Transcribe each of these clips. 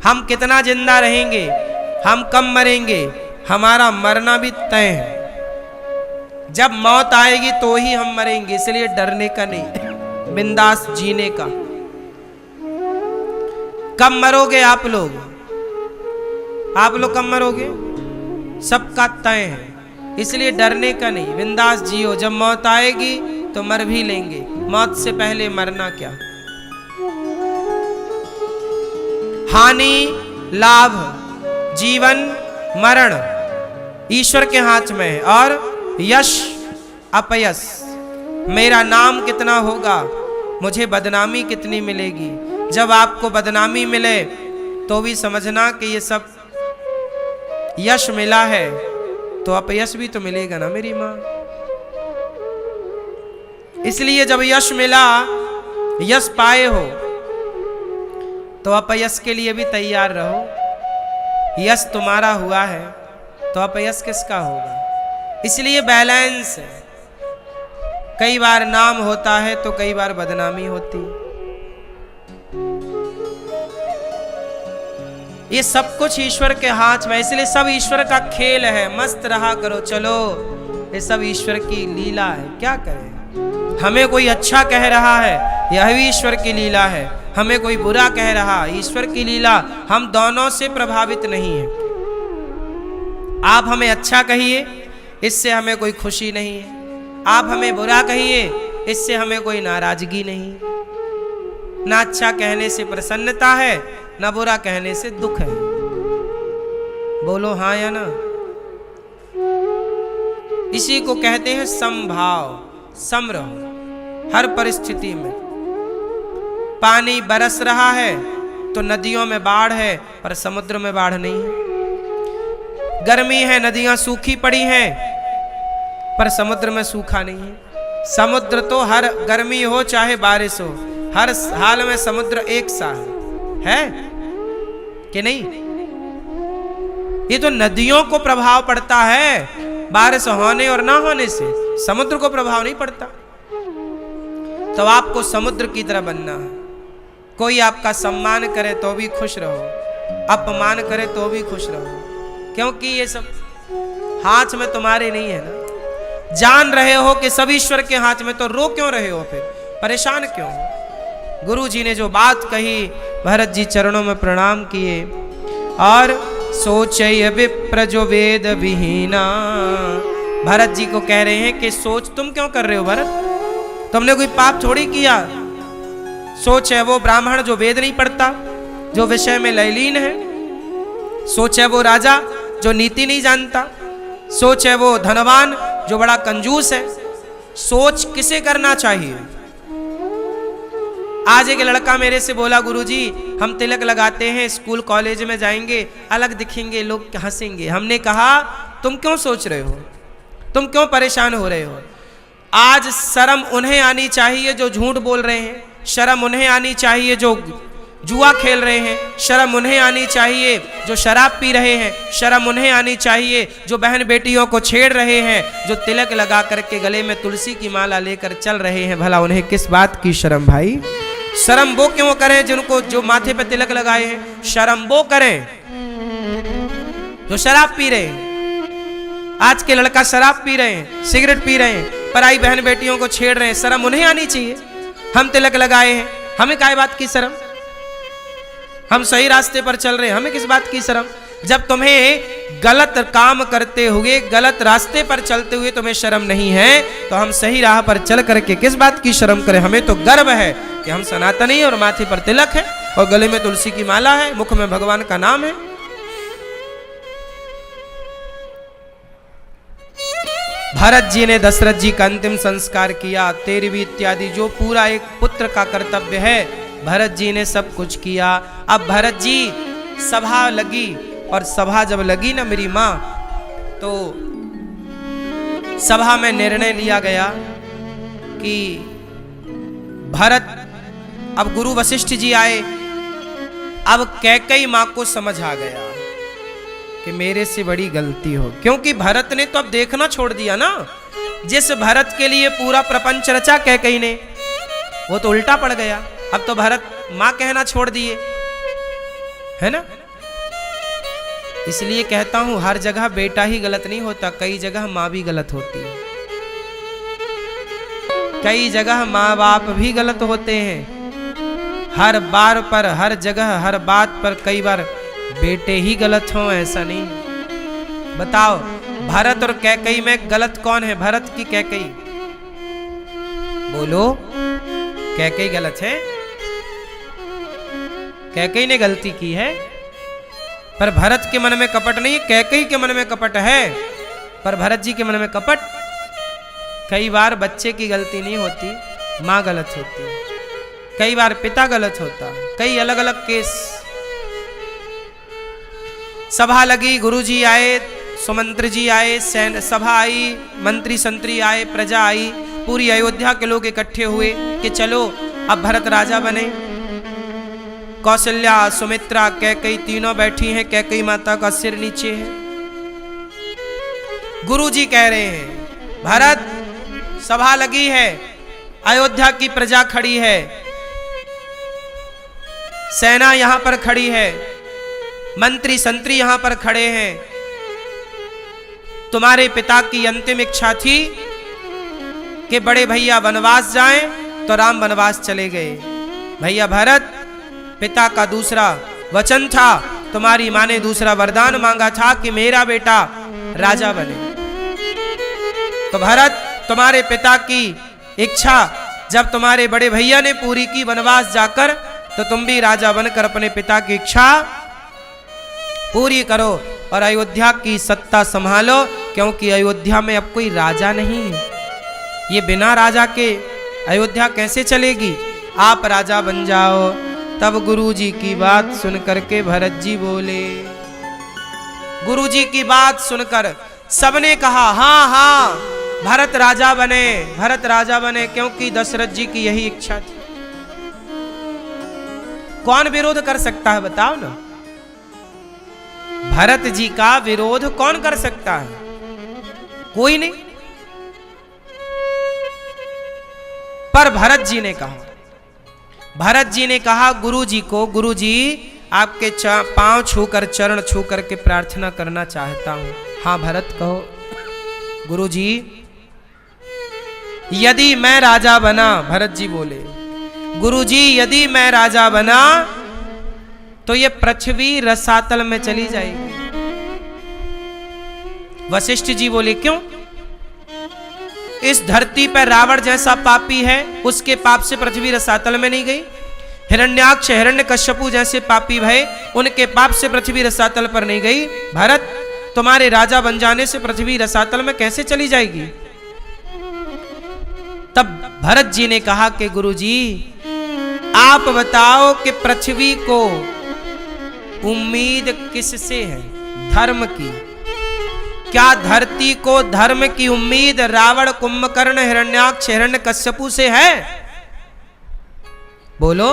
हम कितना जिंदा रहेंगे, हम कब मरेंगे, हमारा मरना भी तय है। जब मौत आएगी तो ही हम मरेंगे, इसलिए डरने का नहीं, बिंदास जीने का। कब मरोगे आप लोग कब मरोगे, सबका तय है, इसलिए डरने का नहीं, बिंदास जियो। जब मौत आएगी तो मर भी लेंगे, मौत से पहले मरना क्या। हानि लाभ जीवन मरण ईश्वर के हाथ में है, और यश अपयश, मेरा नाम कितना होगा, मुझे बदनामी कितनी मिलेगी। जब आपको बदनामी मिले तो भी समझना कि ये सब यश मिला है, तो अपयश भी तो मिलेगा ना मेरी माँ। इसलिए जब यश मिला, यश पाए हो, तो अपयश के लिए भी तैयार रहो। यश तुम्हारा हुआ है तो अपयश किसका होगा। इसलिए बैलेंस है, कई बार नाम होता है तो कई बार बदनामी होती। ये सब कुछ ईश्वर के हाथ में, इसलिए सब ईश्वर का खेल है। मस्त रहा करो, चलो, ये सब ईश्वर की लीला है। क्या करें, हमें कोई अच्छा कह रहा है, यह भी ईश्वर की लीला है। हमें कोई बुरा कह रहा, ईश्वर की लीला। हम दोनों से प्रभावित नहीं है। आप हमें अच्छा कहिए, इससे हमें कोई खुशी नहीं है। आप हमें बुरा कहिए, इससे हमें कोई नाराजगी नहीं। ना अच्छा कहने से प्रसन्नता है, ना बुरा कहने से दुख है। बोलो हाँ या ना। इसी को कहते हैं समभाव, सम रहो हर परिस्थिति में। पानी बरस रहा है तो नदियों में बाढ़ है, पर समुद्र में बाढ़ नहीं है। गर्मी है, नदियां सूखी पड़ी हैं, पर समुद्र में सूखा नहीं है। समुद्र तो हर गर्मी हो चाहे बारिश हो, हर हाल में समुद्र एक सा है कि नहीं। ये तो नदियों को प्रभाव पड़ता है, बारिश होने और ना होने से समुद्र को प्रभाव नहीं पड़ता। तो आपको समुद्र की तरह बनना है। कोई आपका सम्मान करे तो भी खुश रहो, अपमान करे तो भी खुश रहो, क्योंकि ये सब हाथ में तुम्हारे नहीं है ना। जान रहे हो कि सब ईश्वर के हाथ में, तो रो क्यों रहे हो, फिर परेशान क्यों हो। गुरु जी ने जो बात कही, भरत जी चरणों में प्रणाम किए और सोचय विप्र जो वेद विहीना। भरत जी को कह रहे हैं कि सोच तुम क्यों कर रहे हो भरत, तुमने कोई पाप थोड़ी किया। सोच है वो ब्राह्मण जो वेद नहीं पढ़ता, जो विषय में लयलीन है। सोच है वो राजा जो नीति नहीं जानता। सोच है वो धनवान जो बड़ा कंजूस है। सोच किसे करना चाहिए। आज एक लड़का मेरे से बोला, गुरुजी हम तिलक लगाते हैं, स्कूल कॉलेज में जाएंगे, अलग दिखेंगे, लोग हंसेंगे। हमने कहा तुम क्यों सोच रहे हो, तुम क्यों परेशान हो रहे हो। आज शर्म उन्हें आनी चाहिए जो झूठ बोल रहे हैं, शर्म उन्हें आनी चाहिए जो जुआ खेल रहे हैं, शर्म उन्हें आनी चाहिए जो शराब पी रहे हैं, शर्म उन्हें आनी चाहिए जो बहन बेटियों को छेड़ रहे हैं, जो तिलक लगा करके गले में तुलसी की माला लेकर चल रहे हैं। भला उन्हें किस बात की शर्म भाई। शर्म वो क्यों करें जिनको, जो माथे पे तिलक लगाए हैं। शर्म वो करें जो शराब पी रहे हैं। आज के लड़का शराब पी रहे हैं, सिगरेट पी रहे हैं, पराई बहन बेटियों को छेड़ रहे हैं, शर्म उन्हें आनी चाहिए। हम तिलक लगाए हैं, हमें काय बात की शर्म। हम सही रास्ते पर चल रहे हैं, हमें किस बात की शर्म। जब तुम्हें गलत काम करते हुए, गलत रास्ते पर चलते हुए तुम्हें शर्म नहीं है, तो हम सही राह पर चल करके किस बात की शर्म करें। हमें तो गर्व है कि हम सनातनी और माथे पर तिलक है और गले में तुलसी की माला है, मुख में भगवान का नाम है। भरत जी ने दशरथ जी का अंतिम संस्कार किया। तेरहवीं इत्यादि जो पूरा एक पुत्र का कर्तव्य है, भरत जी ने सब कुछ किया। अब भरत जी सभा लगी, और सभा जब लगी ना मेरी माँ, तो सभा में निर्णय लिया गया कि भरत, अब गुरु वशिष्ठ जी आए। अब कैकेयी माँ को समझ आ गया कि मेरे से बड़ी गलती हो, क्योंकि भरत ने तो अब देखना छोड़ दिया ना। जिस भरत के लिए पूरा प्रपंच रचा कैकेयी ने, वो तो उल्टा पड़ गया। अब तो भरत माँ कहना छोड़ दिए। है ना। इसलिए कहता हूं हर जगह बेटा ही गलत नहीं होता, कई जगह माँ भी गलत होती है, कई जगह माँ बाप भी गलत होते हैं। हर बार पर, हर जगह, हर बात पर कई बार बेटे ही गलत हों ऐसा नहीं। बताओ भरत और कैकेयी में गलत कौन है, भरत की कैकेयी? बोलो, कैकेयी गलत है, कैकेयी ने गलती की है। पर भरत के मन में कपट नहीं, कैकेयी के मन में कपट है, पर भरत जी के मन में कपट। कई बार बच्चे की गलती नहीं होती, माँ गलत होती है, कई बार पिता गलत होता, कई अलग अलग केस। सभा लगी, गुरुजी आए, सुमंत्री जी आए, सभा आई, मंत्री संतरी आए, प्रजा आई, पूरी अयोध्या के लोग इकट्ठे हुए कि चलो अब भरत राजा बने। कौशल्या, सुमित्रा, कैकेयी तीनों बैठी हैं, कैकेयी माता का सिर नीचे है। गुरुजी कह रहे हैं भरत सभा लगी है, अयोध्या की प्रजा खड़ी है, सेना यहां पर खड़ी है, मंत्री संतरी यहां पर खड़े हैं। तुम्हारे पिता की अंतिम इच्छा थी कि बड़े भैया वनवास जाएं, तो राम वनवास चले गए। भैया भरत, पिता का दूसरा वचन था, तुम्हारी मां ने दूसरा वरदान मांगा था कि मेरा बेटा राजा बने। तो भरत, तुम्हारे पिता की इच्छा जब तुम्हारे बड़े भैया ने पूरी की वनवास जाकर, तो तुम भी राजा बनकर अपने पिता की इच्छा पूरी करो और अयोध्या की सत्ता संभालो, क्योंकि अयोध्या में अब कोई राजा नहीं है। ये बिना राजा के अयोध्या कैसे चलेगी? आप राजा बन जाओ। तब गुरुजी की बात सुनकर के भरत जी बोले, गुरुजी की बात सुनकर सबने कहा हाँ हाँ भरत राजा बने, भरत राजा बने, क्योंकि दशरथ जी की यही इच्छा थी। कौन विरोध कर सकता है बताओ ना? भरत जी का विरोध कौन कर सकता है? कोई नहीं। पर भरत जी ने कहा, भरत जी ने कहा गुरु जी को, गुरु जी आपके पांव छूकर, चरण छूकर के प्रार्थना करना चाहता हूं। हाँ भरत कहो। गुरु जी यदि मैं राजा बना, भरत जी बोले, गुरु जी यदि मैं राजा बना तो ये पृथ्वी रसातल में चली जाएगी। वशिष्ठ जी बोले क्यों? इस धरती पर रावण जैसा पापी है, उसके पाप से पृथ्वी रसातल में नहीं गई। हिरण्याक्ष, हिरण्यकश्यपु जैसे पापी भय, उनके पाप से पृथ्वी रसातल पर नहीं गई। भरत, तुम्हारे राजा बन जाने से पृथ्वी रसातल में कैसे चली जाएगी? तब भरत जी ने कहा कि गुरुजी आप बताओ कि पृथ्वी को उम्मीद किससे है? धर्म की। क्या धरती को धर्म की उम्मीद रावण, कुंभकर्ण, हिरण्याक्ष, हिरण्यकश्यपु से है? बोलो।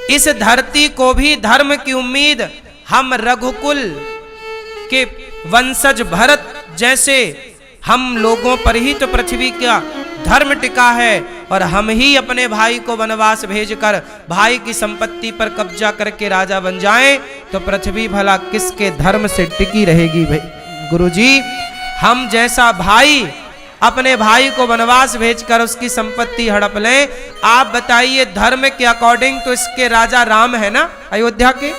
इस धरती को भी धर्म की उम्मीद हम रघुकुल के वंशज भरत जैसे हम लोगों पर ही तो पृथ्वी का धर्म टिका है, और हम ही अपने भाई को वनवास भेजकर भाई की संपत्ति पर कब्जा करके राजा बन जाएं, तो पृथ्वी भला किसके धर्म से टिकी रहेगी? भाई गुरुजी, हम जैसा भाई अपने भाई को वनवास भेजकर उसकी संपत्ति हड़प लें, आप बताइए धर्म के अकॉर्डिंग तो इसके राजा राम है ना अयोध्या के।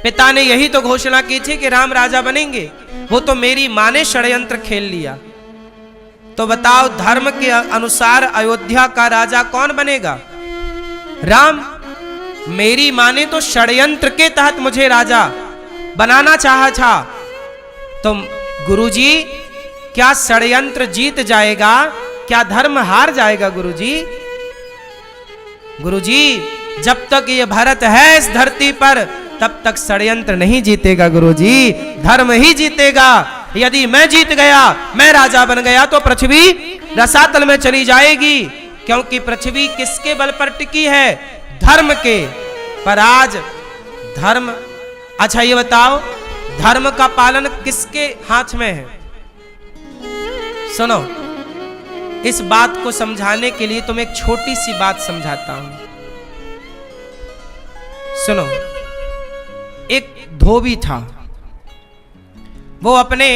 पिता ने यही तो घोषणा की थी कि राम राजा बनेंगे, वो तो मेरी मां ने षड्यंत्र खेल लिया। तो बताओ धर्म के अनुसार अयोध्या का राजा कौन बनेगा? राम। मेरी मां ने तो षड्यंत्र के तहत मुझे राजा बनाना चाहा था। तो गुरुजी क्या षड्यंत्र जीत जाएगा? क्या धर्म हार जाएगा? गुरुजी, गुरुजी जब तक ये भरत है इस धरती पर तब तक षड्यंत्र नहीं जीतेगा गुरुजी, धर्म ही जीतेगा। यदि मैं जीत गया, मैं राजा बन गया, तो पृथ्वी रसातल में चली जाएगी, क्योंकि पृथ्वी किसके बल पर टिकी है? धर्म के। पर आज धर्म, अच्छा ये बताओ धर्म का पालन किसके हाथ में है? सुनो, इस बात को समझाने के लिए तुम्हें एक छोटी सी बात समझाता हूं। सुनो, एक धोबी था, वो अपने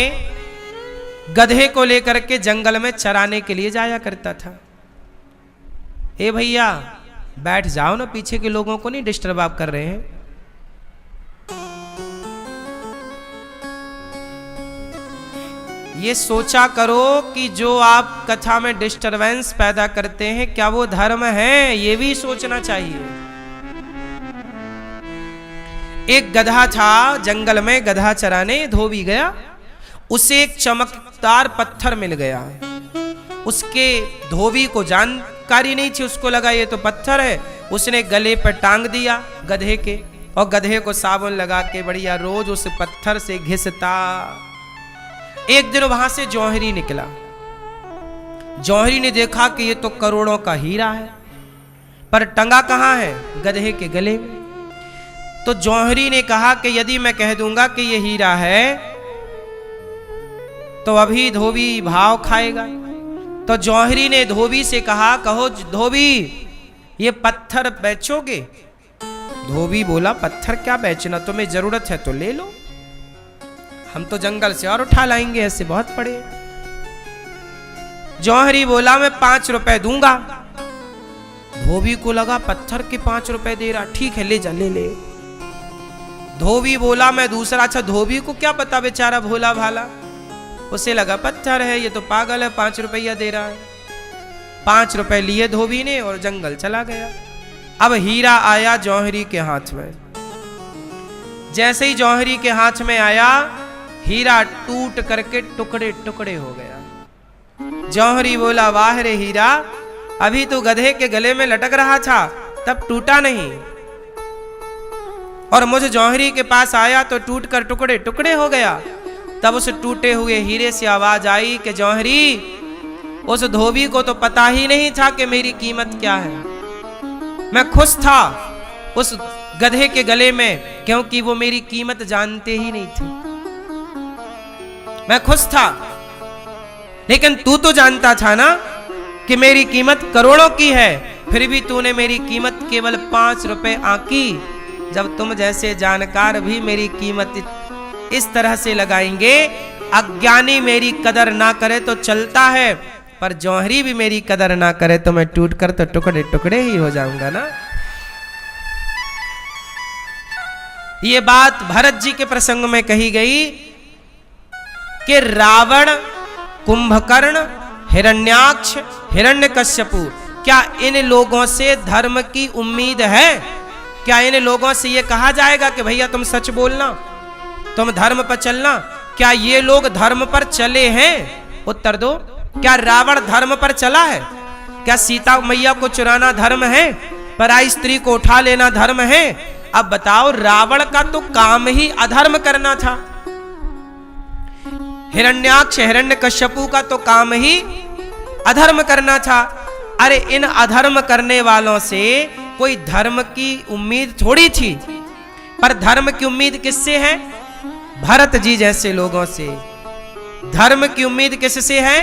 गधे को लेकर के जंगल में चराने के लिए जाया करता था। ए भैया बैठ जाओ ना, पीछे के लोगों को नहीं डिस्टर्ब आप कर रहे हैं। ये सोचा करो कि जो आप कथा में डिस्टरबेंस पैदा करते हैं क्या वो धर्म है, ये भी सोचना चाहिए। एक गधा था, जंगल में गधा चराने धोबी गया, उसे एक चमकदार पत्थर मिल गया। उसके धोबी को जानकारी नहीं थी, उसको लगा ये तो पत्थर है। उसने गले पर टांग दिया गधे के, और गधे को साबुन लगा के बढ़िया रोज उस पत्थर से घिसता। एक दिन वहां से जौहरी निकला। जौहरी ने देखा कि ये तो करोड़ों का हीरा है, पर टंगा कहां है? गधे के गले में। तो जौहरी ने कहा कि यदि मैं कह दूंगा कि ये हीरा है तो अभी धोबी भाव खाएगा। तो जौहरी ने धोबी से कहा, कहो धोबी ये पत्थर बेचोगे? धोबी बोला, पत्थर क्या बेचना, तुम्हें जरूरत है तो ले लो, हम तो जंगल से और उठा लाएंगे, ऐसे बहुत पड़े। जौहरी बोला, मैं 5 रुपए दूंगा। धोबी को लगा पत्थर के 5 रुपए दे रहा, ठीक है ले जा, ले ले। धोबी बोला मैं दूसरा। अच्छा, धोबी को क्या पता, बेचारा भोला भाला, उसे लगा पत्थर है, ये तो पागल है, 5 रुपया दे रहा है। 5 रुपए लिए धोबी ने और जंगल चला गया। अब हीरा आया जौहरी के हाथ में। जैसे ही जौहरी के हाथ में आया, हीरा टूट करके टुकड़े टुकड़े हो गया। जौहरी बोला, वाह रे हीरा, अभी तो गधे के गले में लटक रहा था तब टूटा नहीं, और मुझे जौहरी के पास आया तो टूट कर टुकड़े टुकड़े हो गया। तब उस टूटे हुए हीरे से आवाज आई कि जौहरी, उस धोबी को तो पता ही नहीं था कि मेरी कीमत क्या है। मैं खुश था उस गधे के गले में, क्योंकि वो मेरी कीमत जानते ही नहीं थे। मैं खुश था, लेकिन तू तो जानता था ना कि मेरी कीमत करोड़ों की है, फिर भी तूने मेरी कीमत केवल 5 रुपए आंकी। जब तुम जैसे जानकार भी मेरी कीमत इस तरह से लगाएंगे, अज्ञानी मेरी कदर ना करे तो चलता है, पर जौहरी भी मेरी कदर ना करे तो मैं टूट कर तो टुकड़े टुकड़े ही हो जाऊंगा ना। ये बात भरत जी के प्रसंग में कही गई कि रावण, कुंभकर्ण, हिरण्याक्ष, हिरण्यकश्यपु, क्या इन लोगों से धर्म की उम्मीद है? क्या इन लोगों से ये कहा जाएगा कि भैया तुम सच बोलना, तुम धर्म पर चलना? क्या ये लोग धर्म पर चले हैं? उत्तर दो। क्या रावण धर्म पर चला है? क्या सीता मैया को चुराना धर्म है? पराई स्त्री को उठा लेना धर्म है? अब बताओ, रावण का तो काम ही अधर्म करना था। हिरण्याक्ष, हिरण्यकश्यपु का तो काम ही अधर्म करना था। अरे इन अधर्म करने वालों से कोई धर्म की उम्मीद थोड़ी थी, पर धर्म की उम्मीद किससे है? भरत जी जैसे लोगों से। धर्म की उम्मीद किससे है?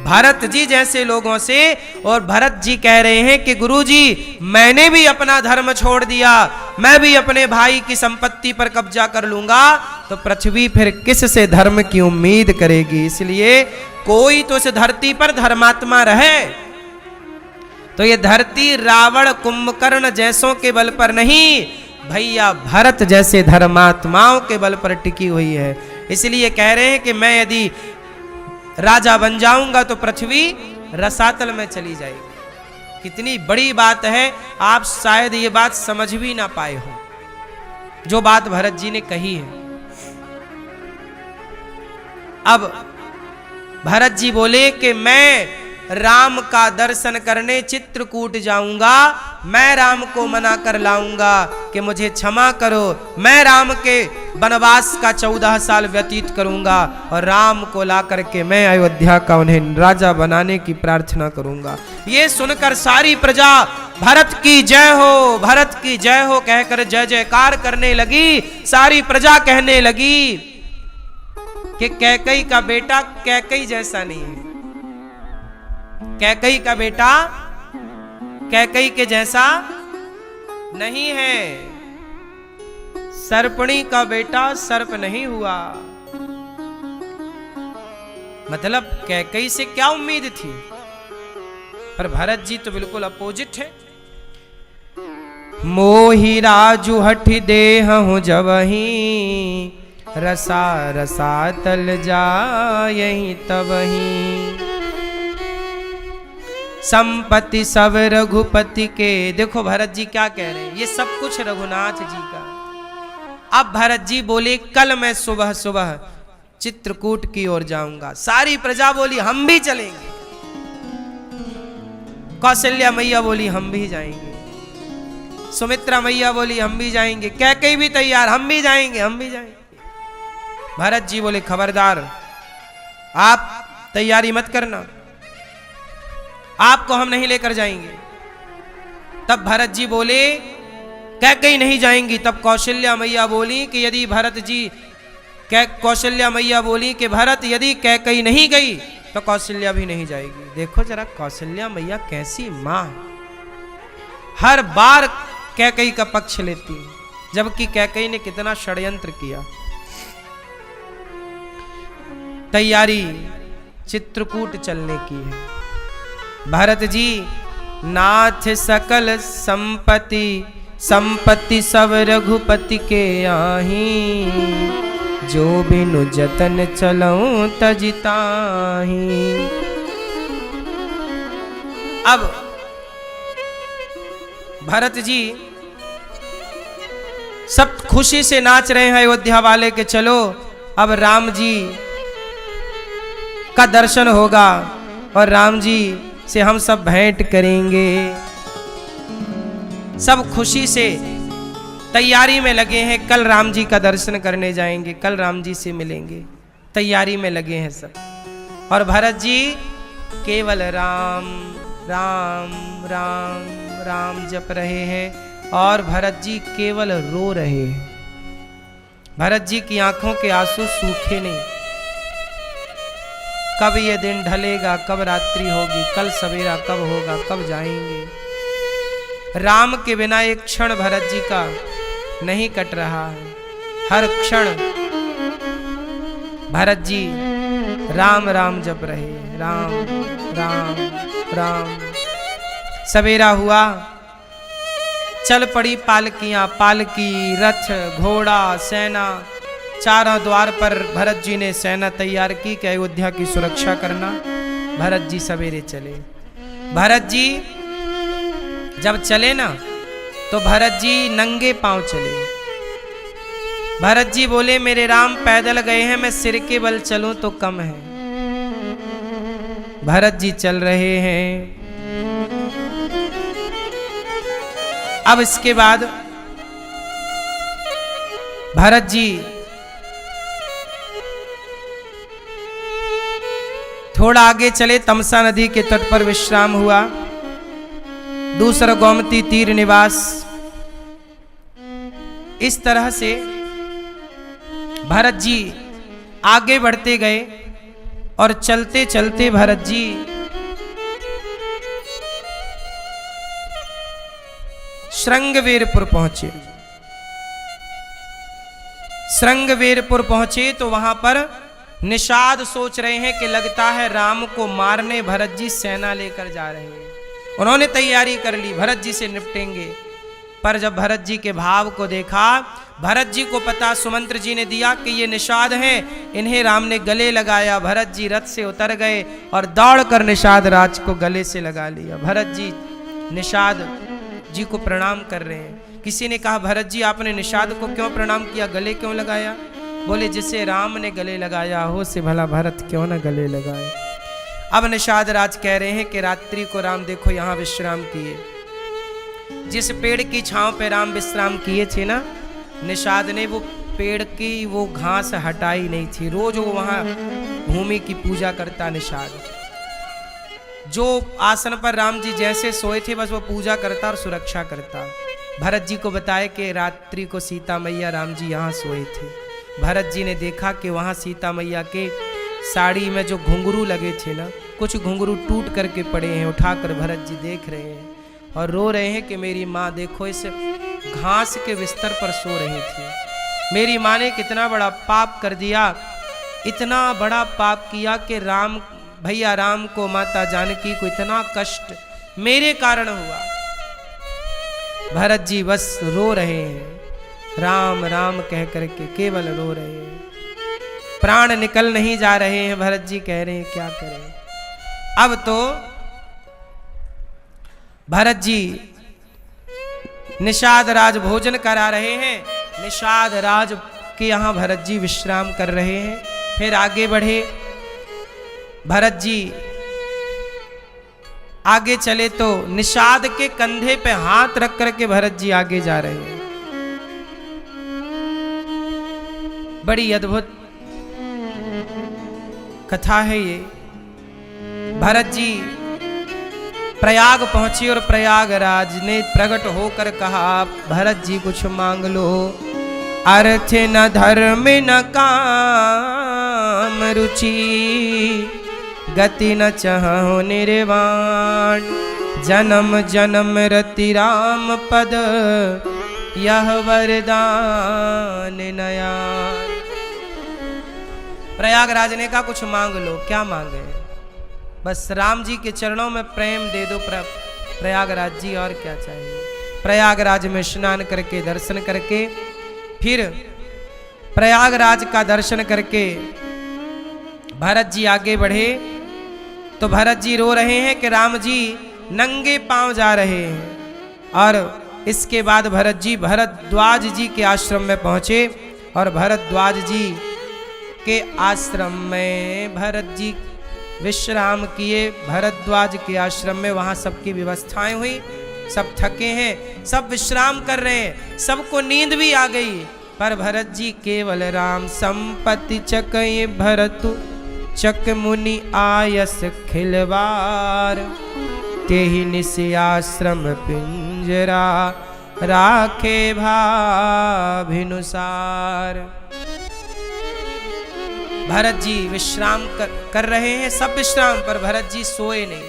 भरत जी जैसे लोगों से। और भरत जी कह रहे हैं कि गुरुजी, मैंने भी अपना धर्म छोड़ दिया, मैं भी अपने भाई की संपत्ति पर कब्जा कर लूंगा, तो पृथ्वी फिर किस से धर्म की उम्मीद करेगी? इसलिए कोई तो इस धरती पर धर्मात्मा रहे। तो ये धरती रावण, कुंभकर्ण जैसों के बल पर नहीं, भैया भरत जैसे धर्मात्माओं के बल पर टिकी हुई है। इसलिए कह रहे हैं कि मैं यदि राजा बन जाऊंगा तो पृथ्वी रसातल में चली जाएगी। कितनी बड़ी बात है, आप शायद ये बात समझ भी ना पाए हो, जो बात भरत जी ने कही है। अब भरत जी बोले कि मैं राम का दर्शन करने चित्रकूट जाऊंगा, मैं राम को मना कर लाऊंगा कि मुझे क्षमा करो, मैं राम के वनवास का 14 साल व्यतीत करूंगा और राम को ला करके मैं अयोध्या का उन्हें राजा बनाने की प्रार्थना करूंगा। ये सुनकर सारी प्रजा भरत की जय हो, भरत की जय हो कहकर जय जयकार करने लगी। सारी प्रजा कहने लगी कि कैकई का बेटा कैकई जैसा नहीं है, कैकई का बेटा कैकई के जैसा नहीं है। सर्पणी का बेटा सर्प नहीं हुआ। मतलब कैकई से क्या उम्मीद थी, पर भरत जी तो बिल्कुल अपोजिट है। मोहि राजू हठ देह हूँ जबही, रसा रसा तल जायहि तबही। संपत्ति सब रघुपति के। देखो भरत जी क्या कह रहे हैं, ये सब कुछ रघुनाथ जी का। अब भरत जी बोले कल मैं सुबह सुबह चित्रकूट की ओर जाऊंगा। सारी प्रजा बोली हम भी चलेंगे। कौशल्या मैया बोली हम भी जाएंगे। सुमित्रा मैया बोली हम भी जाएंगे। कैकेयी भी तैयार, हम भी जाएंगे, हम भी जाएंगे। भरत जी बोले खबरदार, आप तैयारी मत करना, आपको हम नहीं लेकर जाएंगे। तब भरत जी बोले कैकेयी नहीं जाएंगी। तब कौशल्या मैया बोली कि यदि भरत जी, कौशल्या मैया बोली कि भरत यदि कैकेयी नहीं गई तो कौशल्या भी नहीं जाएगी। देखो जरा कौशल्या मैया कैसी मां, हर बार कैकेयी का पक्ष लेती, जबकि कैकेयी ने कितना षड्यंत्र किया। तैयारी चित्रकूट चलने की है। भरत जी नाथ सकल संपत्ति, संपत्ति सब रघुपति के आही, जो बिनु जतन चलऊं तजिताही। अब भरत जी सब खुशी से नाच रहे हैं अयोध्या वाले के चलो अब राम जी का दर्शन होगा और राम जी से हम सब भेंट करेंगे। सब खुशी से तैयारी में लगे हैं, कल राम जी का दर्शन करने जाएंगे, कल राम जी से मिलेंगे, तैयारी में लगे हैं सब। और भरत जी केवल राम राम राम राम जप रहे हैं और भरत जी केवल रो रहे हैं। भरत जी की आंखों के आंसू सूखे नहीं। कब ये दिन ढलेगा, कब रात्रि होगी, कल सवेरा कब होगा, कब जाएंगे। राम के बिना एक क्षण भरत जी का नहीं कट रहा है। हर क्षण भरत जी राम राम जप रहे हैं, राम राम राम। सवेरा हुआ, चल पड़ी पालकियां, पालकी, रथ, घोड़ा, सेना। चारों द्वार पर भरत जी ने सेना तैयार की कि अयोध्या की सुरक्षा करना। भरत जी सवेरे चले। भरत जी जब चले ना तो भरत जी नंगे पांव चले। भरत जी बोले मेरे राम पैदल गए हैं, मैं सिर के बल चलूं तो कम है। भरत जी चल रहे हैं। अब इसके बाद भरत जी थोड़ा आगे चले, तमसा नदी के तट पर विश्राम हुआ। दूसरा गोमती तीर निवास। इस तरह से भरत जी आगे बढ़ते गए और चलते चलते भरत जी श्रृंगवेरपुर पहुंचे। श्रृंगवेरपुर पहुंचे तो वहां पर निषाद सोच रहे हैं कि लगता है राम को मारने भरत जी सेना लेकर जा रहे हैं। उन्होंने तैयारी कर ली, भरत जी से निपटेंगे। पर जब भरत जी के भाव को देखा, भरत जी को पता सुमंत्र जी ने दिया कि ये निषाद हैं, इन्हें राम ने गले लगाया। भरत जी रथ से उतर गए और दौड़कर निषाद राज को गले से लगा लिया। भरत जी निषाद जी को प्रणाम कर रहे हैं। किसी ने कहा भरत जी आपने निषाद को क्यों प्रणाम किया, गले क्यों लगाया? बोले जिसे राम ने गले लगाया हो से भला भरत क्यों ना गले लगाए। अब निषाद राज कह रहे हैं कि रात्रि को राम देखो यहाँ विश्राम किए। जिस पेड़ की छांव पे राम विश्राम किए थे ना, निषाद ने वो पेड़ की वो घास हटाई नहीं थी। रोज वो वहां भूमि की पूजा करता निषाद। जो आसन पर राम जी जैसे सोए थे बस वो पूजा करता और सुरक्षा करता। भरत जी को बताया कि रात्रि को सीता मैया राम जी यहाँ सोए थे। भरत जी ने देखा कि वहाँ सीता मैया के साड़ी में जो घुंघरू लगे थे ना, कुछ घुंघरू टूट करके पड़े हैं। उठाकर भरत जी देख रहे हैं और रो रहे हैं कि मेरी माँ देखो इस घास के बिस्तर पर सो रही थी, मेरी माँ ने कितना बड़ा पाप कर दिया, इतना बड़ा पाप किया कि राम भैया राम को, माता जानकी को इतना कष्ट मेरे कारण हुआ। भरत जी बस रो रहे हैं, राम राम कह करके केवल रो रहे हैं, प्राण निकल नहीं जा रहे हैं। भरत जी कह रहे हैं क्या करें। अब तो भरत जी निषाद राज भोजन करा रहे हैं, निषाद राज के यहाँ भरत जी विश्राम कर रहे हैं। फिर आगे बढ़े भरत जी, आगे चले तो निषाद के कंधे पे हाथ रख करके भरत जी आगे जा रहे हैं। बड़ी अद्भुत कथा है ये। भरत जी प्रयाग पहुंचे और प्रयागराज ने प्रकट होकर कहा, भरत जी कुछ मांग लो, अर्थ न धर्म न काम रुचि, गति न चाहो निर्वाण, जन्म जन्म रति राम पद, यह वरदान नयान। प्रयागराज ने कहा कुछ मांग लो। क्या मांगे? बस राम जी के चरणों में प्रेम दे दो प्रयागराज जी, और क्या चाहिए। प्रयागराज में स्नान करके दर्शन करके फिर प्रयागराज का दर्शन करके भरत जी आगे बढ़े तो भरत जी रो रहे हैं कि राम जी नंगे पांव जा रहे हैं। और इसके बाद भरत जी भरद्वाज जी के आश्रम में पहुंचे और भरद्वाज जी के आश्रम में भरत जी विश्राम किए। भरद्वाज के आश्रम में वहां सबकी व्यवस्थाएं हुई, सब थके हैं, सब विश्राम कर रहे हैं, सबको नींद भी आ गई, पर भरत जी केवल राम संपत्ति चकय भरतु चक मुनि आयस खिलवार, तेहि निसि आश्रम पिंजरा राखे भाभिनुसार। भरत जी विश्राम कर रहे हैं, सब विश्राम, पर भरत जी सोए नहीं,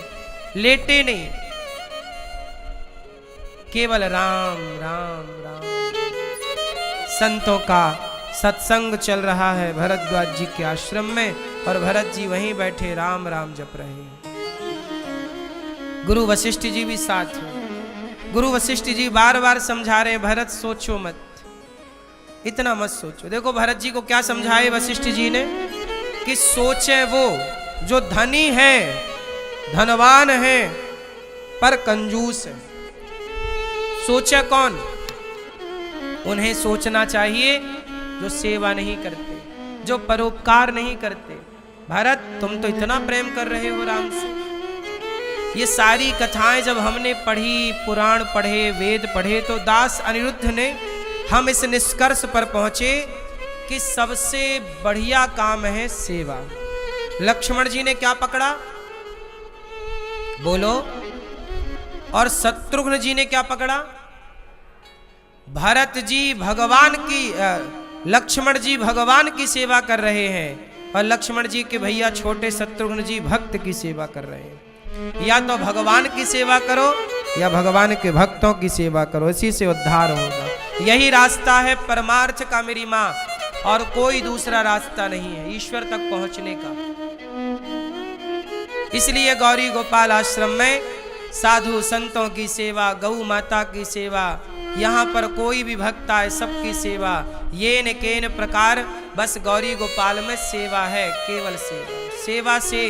लेटे नहीं, केवल राम राम राम। संतों का सत्संग चल रहा है भरद्वाज जी के आश्रम में और भरत जी वहीं बैठे राम राम जप रहे हैं। गुरु वशिष्ठ जी भी साथ हैं। गुरु वशिष्ठ जी बार बार समझा रहे हैं, भरत सोचो मत, इतना मत सोचो। देखो भरत जी को क्या समझाए वशिष्ठ जी ने कि सोचे वो जो धनी है, धनवान है, पर कंजूस है। सोचे कौन? उन्हें सोचना चाहिए जो सेवा नहीं करते, जो परोपकार नहीं करते। भरत तुम तो इतना प्रेम कर रहे हो राम से। ये सारी कथाएं जब हमने पढ़ी, पुराण पढ़े, वेद पढ़े, तो दास अनिरुद्ध ने हम इस निष्कर्ष पर पहुंचे कि सबसे बढ़िया काम है सेवा। लक्ष्मण जी ने क्या पकड़ा? बोलो। और शत्रुघ्न जी ने क्या पकड़ा? भरत जी भगवान की, लक्ष्मण जी भगवान की सेवा कर रहे हैं और लक्ष्मण जी के भैया छोटे शत्रुघ्न जी भक्त की सेवा कर रहे हैं। या तो भगवान की सेवा करो या भगवान के भक्तों की सेवा करो, इसी से उद्धार होगा। यही रास्ता है परमार्थ का मेरी माँ, और कोई दूसरा रास्ता नहीं है ईश्वर तक पहुंचने का। इसलिए गौरी गोपाल आश्रम में साधु संतों की सेवा, गौ माता की सेवा, यहाँ पर कोई भी भक्त आए सबकी सेवा, ये न केन प्रकार बस गौरी गोपाल में सेवा है, केवल सेवा। सेवा से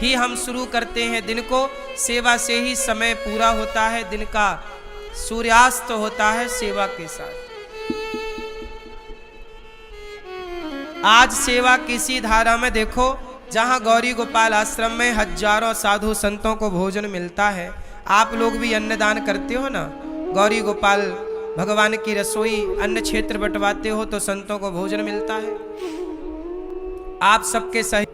ही हम शुरू करते हैं दिन को, सेवा से ही समय पूरा होता है, दिन का सूर्यास्त होता है सेवा के साथ। आज सेवा किसी धारा में देखो, जहाँ गौरी गोपाल आश्रम में हजारों साधु संतों को भोजन मिलता है। आप लोग भी अन्नदान करते हो ना, गौरी गोपाल भगवान की रसोई अन्न क्षेत्र बंटवाते हो तो संतों को भोजन मिलता है। आप सबके सही